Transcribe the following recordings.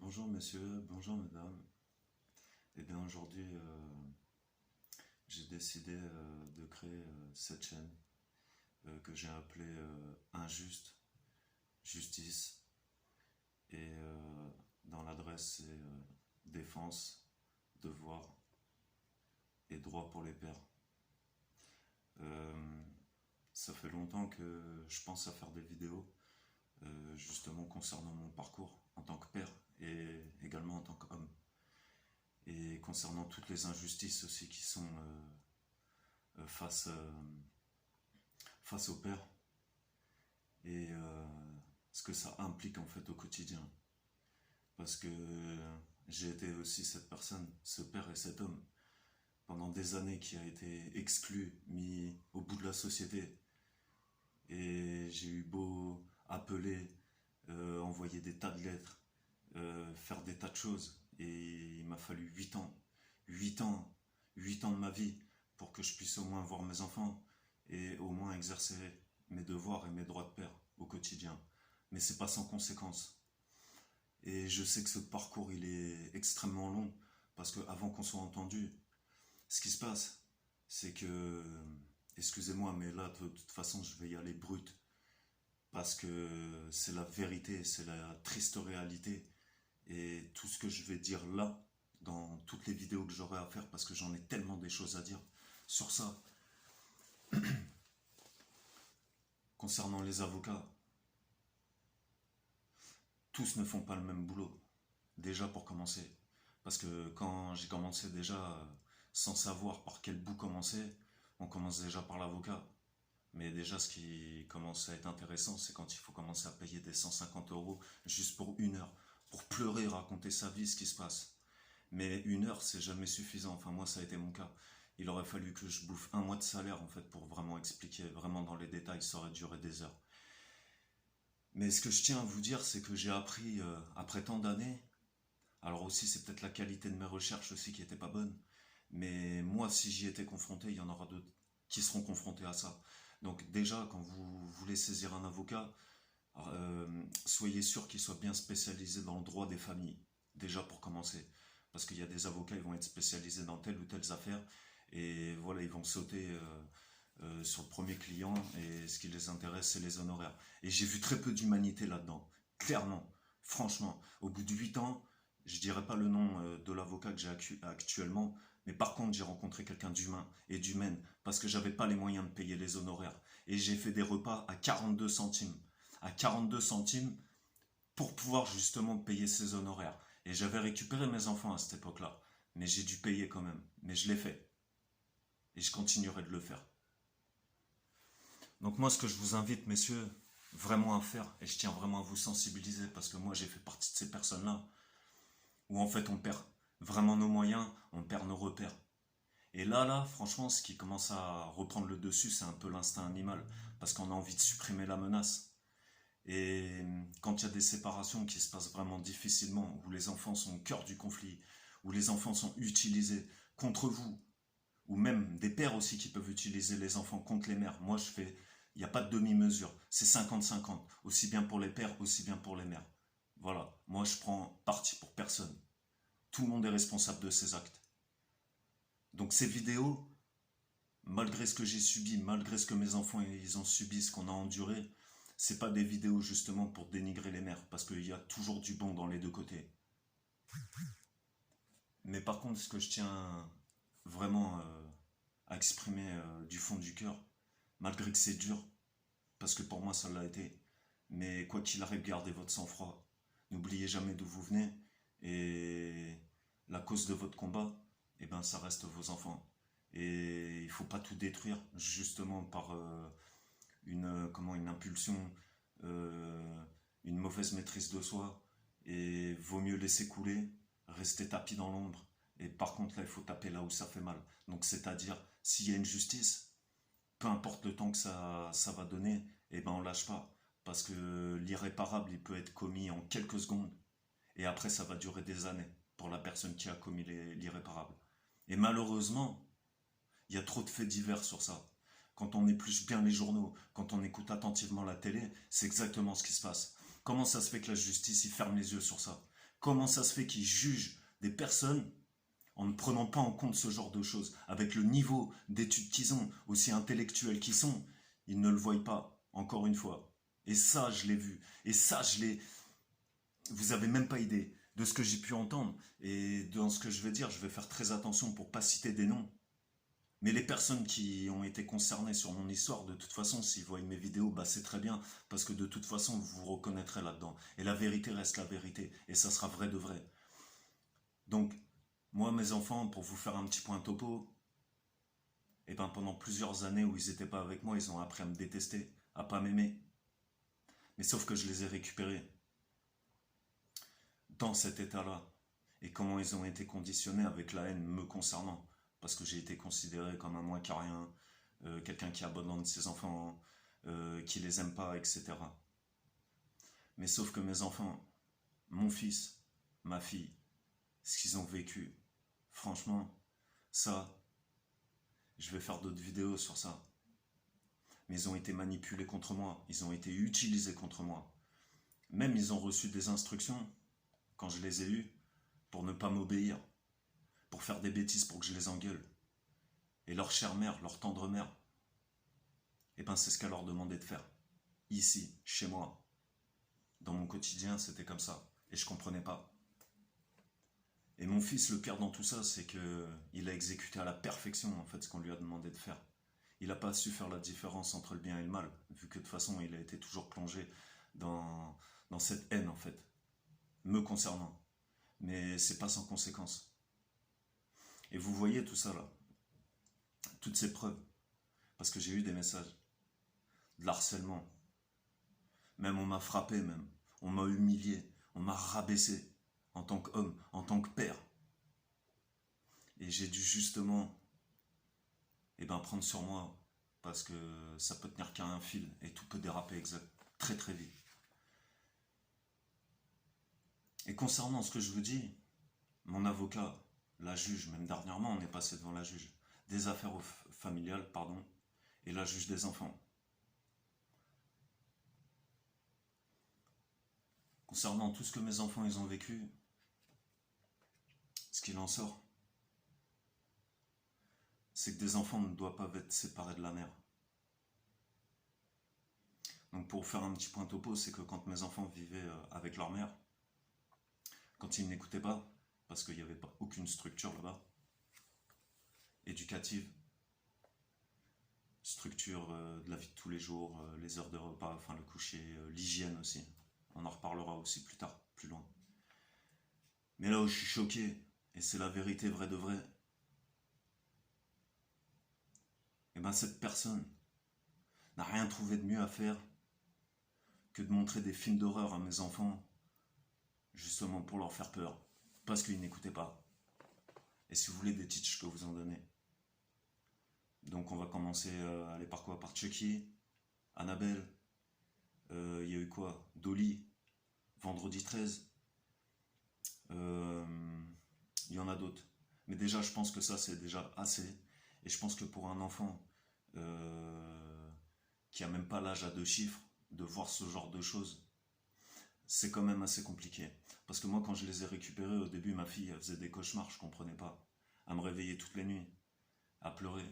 Bonjour messieurs, bonjour mesdames. Et bien aujourd'hui, j'ai décidé de créer cette chaîne que j'ai appelée Injuste, Justice. Et dans l'adresse, c'est Défense, Devoir et Droit pour les pères. Euh, Ça fait longtemps que je pense à faire des vidéos justement concernant mon parcours en tant que père et également en tant qu'homme. Et concernant toutes les injustices aussi qui sont face, face au père et ce que ça implique en fait au quotidien. Parce que j'ai été aussi cette personne, ce père et cet homme, pendant des années qui a été exclu, mis au bout de la société. Et j'ai eu beau appeler, envoyer des tas de lettres, faire des tas de choses. Et il m'a fallu 8 ans, 8 ans, 8 ans de ma vie pour que je puisse au moins voir mes enfants et au moins exercer mes devoirs et mes droits de père au quotidien. Mais c'est pas sans conséquence. Et je sais que ce parcours il est extrêmement long parce que avant qu'on soit entendu, ce qui se passe, c'est que, excusez-moi, mais là de toute façon je vais y aller brut parce que c'est la vérité, c'est la triste réalité. Et tout ce que je vais dire là, dans toutes les vidéos que j'aurai à faire, parce que j'en ai tellement des choses à dire sur ça, concernant les avocats, tous ne font pas le même boulot, déjà pour commencer. Parce que quand j'ai commencé déjà, sans savoir par quel bout commencer, on commence déjà par l'avocat. Mais déjà, ce qui commence à être intéressant, c'est quand il faut commencer à payer des 150 euros juste pour 1 heure, pour pleurer, raconter sa vie, ce qui se passe. Mais 1 heure, c'est jamais suffisant. Enfin, moi, ça a été mon cas. Il aurait fallu que je bouffe un mois de salaire, en fait, pour vraiment expliquer, vraiment dans les détails, ça aurait duré des heures. Mais ce que je tiens à vous dire, c'est que j'ai appris, après tant d'années, alors aussi, c'est peut-être la qualité de mes recherches aussi qui était pas bonne, mais moi, si j'y étais confronté, il y en aura d'autres qui seront confrontés à ça. Donc déjà, quand vous voulez saisir un avocat, soyez sûr qu'il soit bien spécialisé dans le droit des familles, déjà pour commencer. Parce qu'il y a des avocats, ils vont être spécialisés dans telle ou telle affaire, et voilà, ils vont sauter sur le premier client, et ce qui les intéresse, c'est les honoraires. Et j'ai vu très peu d'humanité là-dedans, clairement, franchement. Au bout de 8 ans, je dirais pas le nom de l'avocat que j'ai actuellement, mais par contre, j'ai rencontré quelqu'un d'humain et d'humaine, parce que j'avais pas les moyens de payer les honoraires. Et j'ai fait des repas à 42 centimes. À 42 centimes pour pouvoir justement payer ces honoraires. Et j'avais récupéré mes enfants à cette époque-là. Mais j'ai dû payer quand même. Mais je l'ai fait. Et je continuerai de le faire. Donc moi, ce que je vous invite, messieurs, vraiment à faire, et je tiens vraiment à vous sensibiliser, parce que moi, j'ai fait partie de ces personnes-là, où en fait, on perd vraiment nos moyens, on perd nos repères. Et là, franchement, ce qui commence à reprendre le dessus, c'est un peu l'instinct animal, parce qu'on a envie de supprimer la menace. Et quand il y a des séparations qui se passent vraiment difficilement, où les enfants sont au cœur du conflit, où les enfants sont utilisés contre vous, ou même des pères aussi qui peuvent utiliser les enfants contre les mères. Moi, il n'y a pas de demi-mesure, c'est 50-50, aussi bien pour les pères, aussi bien pour les mères. Voilà, moi je prends parti pour personne. Tout le monde est responsable de ses actes. Donc ces vidéos, malgré ce que j'ai subi, malgré ce que mes enfants ils ont subi, ce qu'on a enduré, c'est pas des vidéos justement pour dénigrer les mères, parce qu'il y a toujours du bon dans les deux côtés. Mais par contre, ce que je tiens vraiment à exprimer du fond du cœur, malgré que c'est dur, parce que pour moi ça l'a été, mais quoi qu'il arrive, gardez votre sang-froid. N'oubliez jamais d'où vous venez, et la cause de votre combat, eh ben, ça reste vos enfants. Et il ne faut pas tout détruire justement par une impulsion, euh, une mauvaise maîtrise de soi, et vaut mieux laisser couler, rester tapis dans l'ombre. Et par contre là, il faut taper là où ça fait mal. Donc c'est-à-dire, s'il y a une justice, peu importe le temps que ça va donner, et ben on lâche pas. Parce que l'irréparable, il peut être commis en quelques secondes, et après ça va durer des années pour la personne qui a commis l'irréparable. Et malheureusement, il y a trop de faits divers sur ça. Quand on épluche bien les journaux, quand on écoute attentivement la télé, c'est exactement ce qui se passe. Comment ça se fait que la justice y ferme les yeux sur ça? Comment ça se fait qu'ils jugent des personnes en ne prenant pas en compte ce genre de choses? Avec le niveau d'études qu'ils ont, aussi intellectuels qu'ils sont, ils ne le voient pas, encore une fois. Et ça, je l'ai vu. Et ça, je l'ai... Vous avez même pas idée de ce que j'ai pu entendre. Et dans ce que je vais dire, je vais faire très attention pour pas citer des noms. Mais les personnes qui ont été concernées sur mon histoire, de toute façon, s'ils voient mes vidéos, bah c'est très bien, parce que de toute façon, vous vous reconnaîtrez là-dedans. Et la vérité reste la vérité, et ça sera vrai de vrai. Donc, moi, mes enfants, pour vous faire un petit point topo, et ben pendant plusieurs années où ils n'étaient pas avec moi, ils ont appris à me détester, à pas m'aimer. Mais sauf que je les ai récupérés dans cet état-là. Et comment ils ont été conditionnés avec la haine me concernant. Parce que j'ai été considéré comme un moins que rien, quelqu'un qui abandonne ses enfants, qui les aime pas, etc. Mais sauf que mes enfants, mon fils, ma fille, ce qu'ils ont vécu, franchement, ça, je vais faire d'autres vidéos sur ça. Mais ils ont été manipulés contre moi, ils ont été utilisés contre moi. Même ils ont reçu des instructions, quand je les ai eues, pour ne pas m'obéir, pour faire des bêtises, pour que je les engueule. Et leur chère mère, leur tendre mère, eh ben c'est ce qu'elle leur demandait de faire. Ici, chez moi. Dans mon quotidien, c'était comme ça. Et je comprenais pas. Et mon fils, le pire dans tout ça, c'est qu'il a exécuté à la perfection en fait ce qu'on lui a demandé de faire. Il n'a pas su faire la différence entre le bien et le mal, vu que de toute façon il a été toujours plongé dans cette haine en fait, me concernant. Mais c'est pas sans conséquence. Et vous voyez tout ça là, toutes ces preuves, parce que j'ai eu des messages, de l'harcèlement, même on m'a frappé même, on m'a humilié, on m'a rabaissé en tant qu'homme, en tant que père. Et j'ai dû justement prendre sur moi, parce que ça peut tenir qu'à un fil et tout peut déraper très très vite. Et concernant ce que je vous dis, mon avocat, la juge, même dernièrement on est passé devant la juge des affaires familiales, pardon, et la juge des enfants. Concernant tout ce que mes enfants ils ont vécu, ce qu'il en sort, c'est que des enfants ne doivent pas être séparés de la mère. Donc pour faire un petit point topo, c'est que quand mes enfants vivaient avec leur mère, quand ils n'écoutaient pas, parce qu'il n'y avait pas aucune structure là-bas, éducative, structure de la vie de tous les jours, les heures de repas, enfin le coucher, l'hygiène aussi. On en reparlera aussi plus tard, plus loin. Mais là où je suis choqué, et c'est la vérité vraie de vrai, et ben cette personne n'a rien trouvé de mieux à faire que de montrer des films d'horreur à mes enfants, justement pour leur faire peur, parce qu'ils n'écoutaient pas. Et si vous voulez des titres, je peux vous en donner. Donc on va commencer, aller par quoi? Par Chucky, Annabelle, il y a eu quoi? Dolly, Vendredi 13, il y en a d'autres. Mais déjà, je pense que ça, c'est déjà assez. Et je pense que pour un enfant qui a même pas l'âge à 2 chiffres, de voir ce genre de choses, c'est quand même assez compliqué. Parce que moi, quand je les ai récupérés, au début, ma fille, elle faisait des cauchemars, je comprenais pas. À me réveiller toutes les nuits, à pleurer.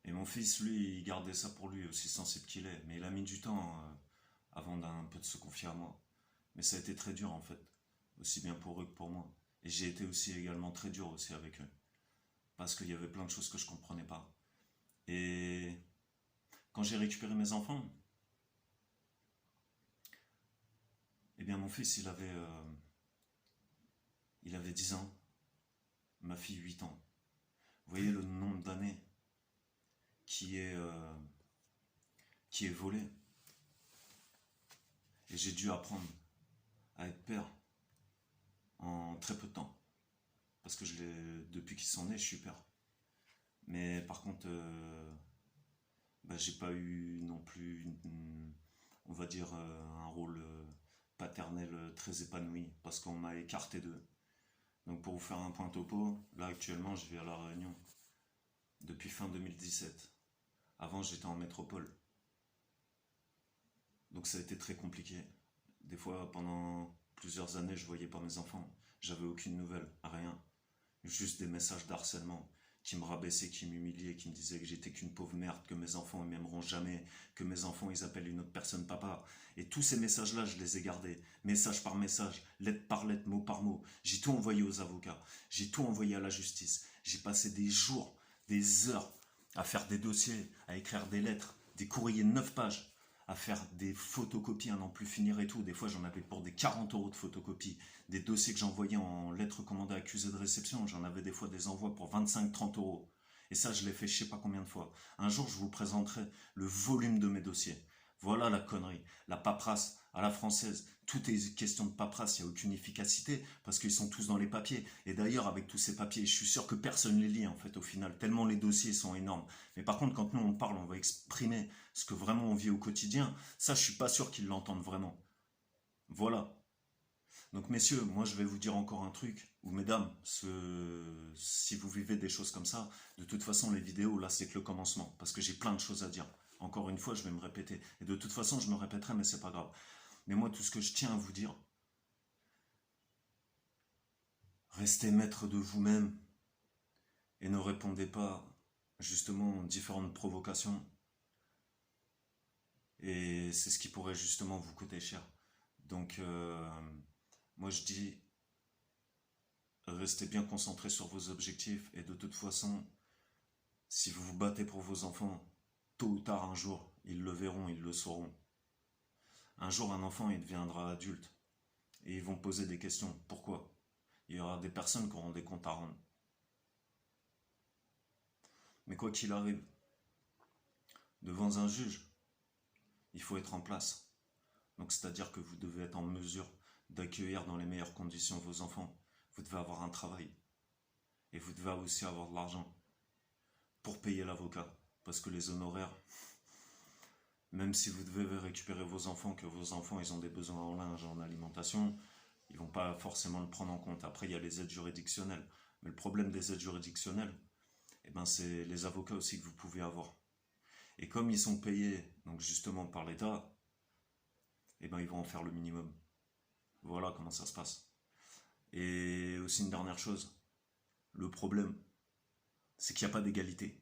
Et mon fils, lui, il gardait ça pour lui, aussi sensible qu'il est. Mais il a mis du temps avant d'un peu de se confier à moi. Mais ça a été très dur, en fait. Aussi bien pour eux que pour moi. Et j'ai été aussi également très dur aussi avec eux. Parce qu'il y avait plein de choses que je comprenais pas. Et quand j'ai récupéré mes enfants, eh bien mon fils, il avait 10 ans. Ma fille, 8 ans. Vous voyez le nombre d'années qui est, euh, qui est volé. Et j'ai dû apprendre à être père en très peu de temps. Parce que depuis qu'ils sont nés, je suis père. Mais par contre, j'ai pas eu non plus, on va dire, un rôle paternel très épanoui. Parce qu'on m'a écarté d'eux. Donc pour vous faire un point topo, là actuellement je vis à La Réunion. Depuis fin 2017. Avant j'étais en métropole. Donc ça a été très compliqué. Des fois pendant plusieurs années, je voyais pas mes enfants. J'avais aucune nouvelle, rien. Juste des messages d'harcèlement qui me rabaissaient, qui m'humiliaient, qui me disaient que j'étais qu'une pauvre merde, que mes enfants ne m'aimeront jamais, que mes enfants ils appellent une autre personne papa. Et tous ces messages-là, je les ai gardés, message par message, lettre par lettre, mot par mot. J'ai tout envoyé aux avocats, j'ai tout envoyé à la justice. J'ai passé des jours, des heures à faire des dossiers, à écrire des lettres, des courriers de 9 pages, à faire des photocopies à n'en plus finir et tout. Des fois, j'en avais pour des 40 euros de photocopies. Des dossiers que j'envoyais en lettres commandées accusées de réception, j'en avais des fois des envois pour 25-30 euros. Et ça, je l'ai fait je sais pas combien de fois. Un jour, je vous présenterai le volume de mes dossiers. Voilà la connerie. La paperasse à la française. Tout est question de paperasse, il n'y a aucune efficacité parce qu'ils sont tous dans les papiers. Et d'ailleurs, avec tous ces papiers, je suis sûr que personne ne les lit en fait au final, tellement les dossiers sont énormes. Mais par contre, quand nous on parle, on va exprimer ce que vraiment on vit au quotidien. Ça, je suis pas sûr qu'ils l'entendent vraiment. Voilà. Donc messieurs, moi je vais vous dire encore un truc, ou mesdames, si vous vivez des choses comme ça, de toute façon les vidéos là c'est que le commencement, parce que j'ai plein de choses à dire. Encore une fois, je vais me répéter. Et de toute façon, je me répéterai, mais c'est pas grave. Mais moi, tout ce que je tiens à vous dire, restez maître de vous-même et ne répondez pas justement aux différentes provocations. Et c'est ce qui pourrait justement vous coûter cher. Donc, moi je dis, restez bien concentrés sur vos objectifs et de toute façon, si vous vous battez pour vos enfants, tôt ou tard un jour, ils le verront, ils le sauront. Un jour, un enfant, il deviendra adulte et ils vont poser des questions. Pourquoi? Il y aura des personnes qui auront des comptes à rendre. Mais quoi qu'il arrive, devant un juge, il faut être en place. Donc c'est-à-dire que vous devez être en mesure d'accueillir dans les meilleures conditions vos enfants. Vous devez avoir un travail. Et vous devez aussi avoir de l'argent pour payer l'avocat. Parce que les honoraires, même si vous devez récupérer vos enfants, que vos enfants ils ont des besoins en linge, en alimentation, ils vont pas forcément le prendre en compte. Après, il y a les aides juridictionnelles. Mais le problème des aides juridictionnelles, eh ben, c'est les avocats aussi que vous pouvez avoir. Et comme ils sont payés, donc justement par l'État, eh ben, ils vont en faire le minimum. Voilà comment ça se passe. Et aussi une dernière chose, le problème, c'est qu'il n'y a pas d'égalité.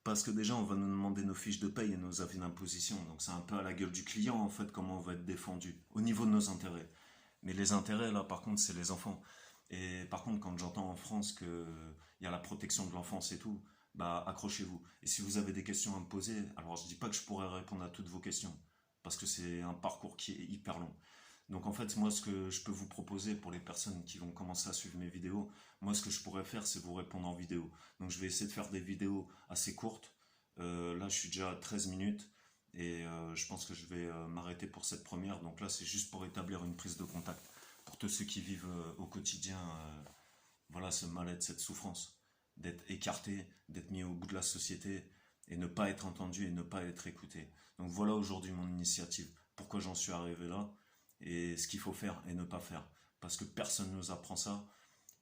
Parce que déjà, on va nous demander nos fiches de paye et nos avis d'imposition. Donc c'est un peu à la gueule du client, en fait, comment on va être défendu au niveau de nos intérêts. Mais les intérêts, là, par contre, c'est les enfants. Et par contre, quand j'entends en France qu'il y a la protection de l'enfance et tout, bah accrochez-vous. Et si vous avez des questions à me poser, alors je dis pas que je pourrais répondre à toutes vos questions, parce que c'est un parcours qui est hyper long. Donc en fait, moi, ce que je peux vous proposer pour les personnes qui vont commencer à suivre mes vidéos, moi, ce que je pourrais faire, c'est vous répondre en vidéo. Donc je vais essayer de faire des vidéos assez courtes. Là, je suis déjà à 13 minutes et je pense que je vais m'arrêter pour cette première. Donc là, c'est juste pour établir une prise de contact pour tous ceux qui vivent au quotidien, voilà, ce mal-être, cette souffrance, d'être écarté, d'être mis au bout de la société et ne pas être entendu et ne pas être écouté. Donc voilà aujourd'hui mon initiative. Pourquoi j'en suis arrivé là et ce qu'il faut faire et ne pas faire. Parce que personne ne nous apprend ça.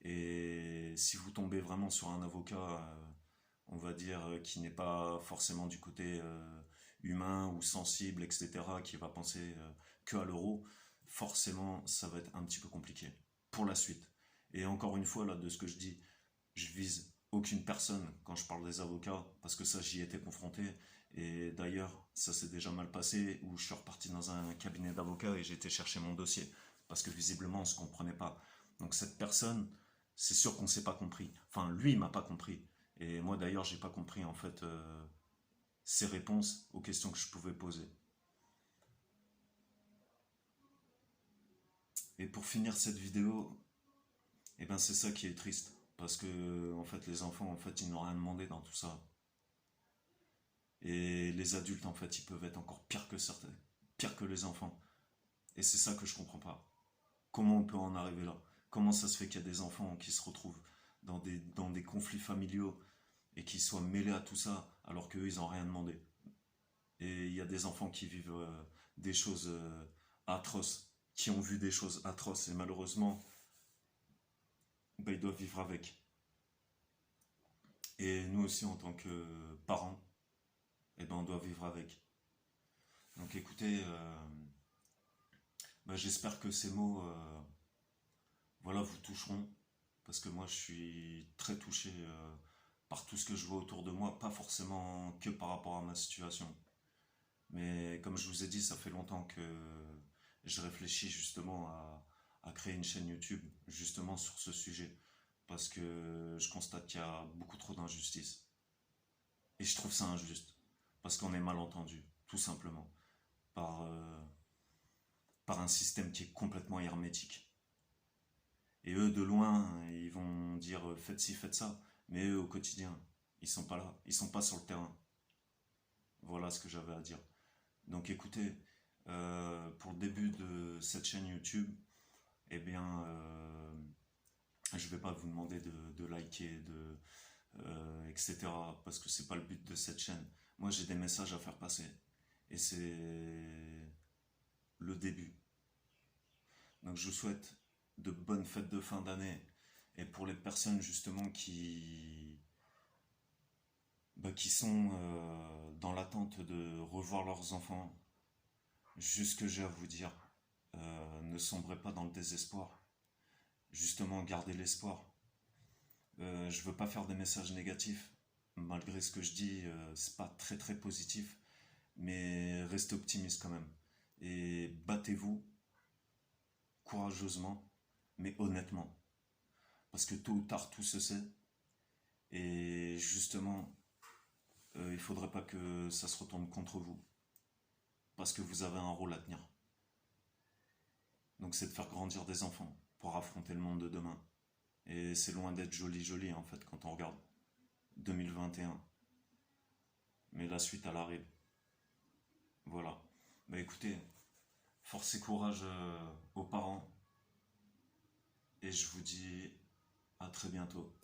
Et si vous tombez vraiment sur un avocat, on va dire, qui n'est pas forcément du côté humain ou sensible, etc., qui va penser que à l'euro, forcément, ça va être un petit peu compliqué pour la suite. Et encore une fois, là, de ce que je dis, je vise aucune personne quand je parle des avocats, parce que ça, j'y étais confronté. Et d'ailleurs, ça s'est déjà mal passé, où je suis reparti dans un cabinet d'avocats et j'ai été chercher mon dossier, parce que visiblement, on ne se comprenait pas. Donc cette personne, c'est sûr qu'on ne s'est pas compris. Enfin, lui, il m'a pas compris. Et moi, d'ailleurs, j'ai pas compris, en fait, ses réponses aux questions que je pouvais poser. Et pour finir cette vidéo, eh ben, c'est ça qui est triste. Parce que, en fait, les enfants, en fait, ils n'ont rien demandé dans tout ça. Et les adultes, en fait, ils peuvent être encore pires que certains, pires que les enfants. Et c'est ça que je comprends pas. Comment on peut en arriver là? Comment ça se fait qu'il y a des enfants qui se retrouvent dans des conflits familiaux et qui soient mêlés à tout ça alors qu'eux, ils n'ont rien demandé? Et il y a des enfants qui vivent des choses atroces, qui ont vu des choses atroces et malheureusement, bah, ils doivent vivre avec. Et nous aussi, en tant que parents, eh ben, on doit vivre avec. Donc écoutez, Bah, j'espère que ces mots voilà, vous toucheront. Parce que moi, je suis très touché par tout ce que je vois autour de moi. Pas forcément que par rapport à ma situation. Mais comme je vous ai dit, ça fait longtemps que je réfléchis justement à créer une chaîne YouTube justement sur ce sujet. Parce que je constate qu'il y a beaucoup trop d'injustice. Et je trouve ça injuste. Parce qu'on est mal entendu, tout simplement. Par, par un système qui est complètement hermétique. Et eux, de loin, ils vont dire faites ci, faites ça. Mais eux, au quotidien, ils sont pas là. Ils sont pas sur le terrain. Voilà ce que j'avais à dire. Donc écoutez, pour le début de cette chaîne YouTube, eh bien, je vais pas vous demander de liker, etc. Parce que c'est pas le but de cette chaîne. Moi, j'ai des messages à faire passer. Et c'est le début. Donc je vous souhaite de bonnes fêtes de fin d'année. Et pour les personnes justement qui sont dans l'attente de revoir leurs enfants, juste ce que j'ai à vous dire, ne sombrez pas dans le désespoir. Justement, gardez l'espoir. Je veux pas faire des messages négatifs. Malgré ce que je dis, c'est pas très très positif. Mais restez optimiste quand même. Et battez-vous courageusement, mais honnêtement. Parce que tôt ou tard, tout se sait. Et justement, il faudrait pas que ça se retourne contre vous. Parce que vous avez un rôle à tenir. Donc c'est de faire grandir des enfants pour affronter le monde de demain. Et c'est loin d'être joli joli en fait quand on regarde 2021. Mais la suite elle arrive. Voilà. Bah écoutez, force et courage aux parents. Et je vous dis à très bientôt.